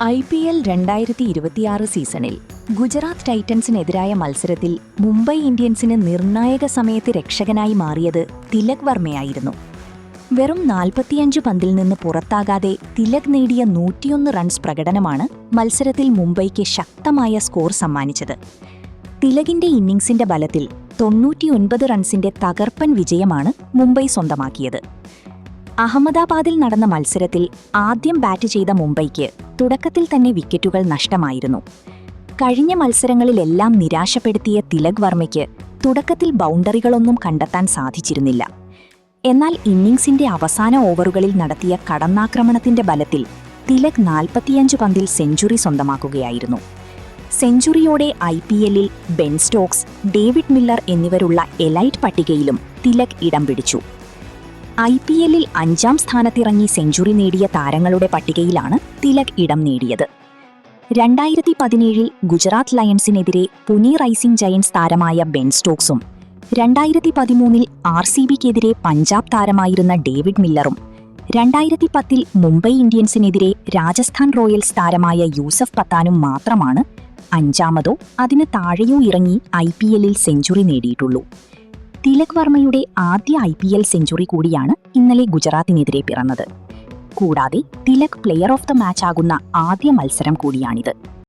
IPL 2026 സീസണിൽ ഗുജറാത്ത് ടൈറ്റൻസിനെതിരായ മത്സരത്തിൽ മുംബൈ ഇന്ത്യൻസിന് നിർണായക സമയത്ത് രക്ഷകനായി മാറിയത് തിലക് വർമ്മയായിരുന്നു. വെറും 45 പന്തിൽ നിന്ന് പുറത്താകാതെ തിലക് നേടിയ 101 റൺസ് പ്രകടനമാണ് മത്സരത്തിൽ മുംബൈക്ക് ശക്തമായ സ്കോർ സമ്മാനിച്ചത്. തിലകിന്റെ ഇന്നിംഗ്സിന്റെ ബലത്തിൽ 99 റൺസിന്റെ തകർപ്പൻ വിജയമാണ് മുംബൈ സ്വന്തമാക്കിയത്. അഹമ്മദാബാദിൽ നടന്ന മത്സരത്തിൽ ആദ്യം ബാറ്റ് ചെയ്ത മുംബൈക്ക് തുടക്കത്തിൽ തന്നെ വിക്കറ്റുകൾ നഷ്ടമായിരുന്നു. കഴിഞ്ഞ മത്സരങ്ങളിലെല്ലാം നിരാശപ്പെടുത്തിയ തിലക് വർമ്മയ്ക്ക് തുടക്കത്തിൽ ബൗണ്ടറികളൊന്നും കണ്ടെത്താൻ സാധിച്ചിരുന്നില്ല. എന്നാൽ ഇന്നിംഗ്സിന്റെ അവസാന ഓവറുകളിൽ നടത്തിയ കടന്നാക്രമണത്തിന്റെ ബലത്തിൽ തിലക് 45 പന്തിൽ സെഞ്ചുറി സ്വന്തമാക്കുകയായിരുന്നു. സെഞ്ചുറിയോടെ IPLൽ ബെൻ സ്റ്റോക്സ്, ഡേവിഡ് മില്ലർ എന്നിവരുള്ള എലൈറ്റ് പട്ടികയിലും തിലക് ഇടം പിടിച്ചു. IPLൽ 5ാം സ്ഥാനത്തിറങ്ങി സെഞ്ചുറി നേടിയ താരങ്ങളുടെ പട്ടികയിലാണ് തിലക് ഇടം നേടിയത്. 2017 ഗുജറാത്ത് ലയൺസിനെതിരെ പുനെ റൈസിംഗ് ജയന്റ്സ് താരമായ ബെൻ സ്റ്റോക്സും 2013 RCBക്കെതിരെ പഞ്ചാബ് താരമായിരുന്ന ഡേവിഡ് മില്ലറും 2010 മുംബൈ ഇന്ത്യൻസിനെതിരെ രാജസ്ഥാൻ റോയൽസ് താരമായ യൂസഫ് പത്താനും മാത്രമാണ് 5ാമതോ അതിന് താഴെയോ ഇറങ്ങി IPLൽ സെഞ്ചുറി നേടിയിട്ടുള്ളൂ. തിലക് വർമ്മയുടെ ആദ്യ IPL സെഞ്ചുറി കൂടിയാണ് ഇന്നലെ ഗുജറാത്തിനെതിരെ പിറന്നത്. കൂടാതെ Tilak player of the match ആകുന്ന ആദ്യ മത്സരം കൂടിയാണിത്.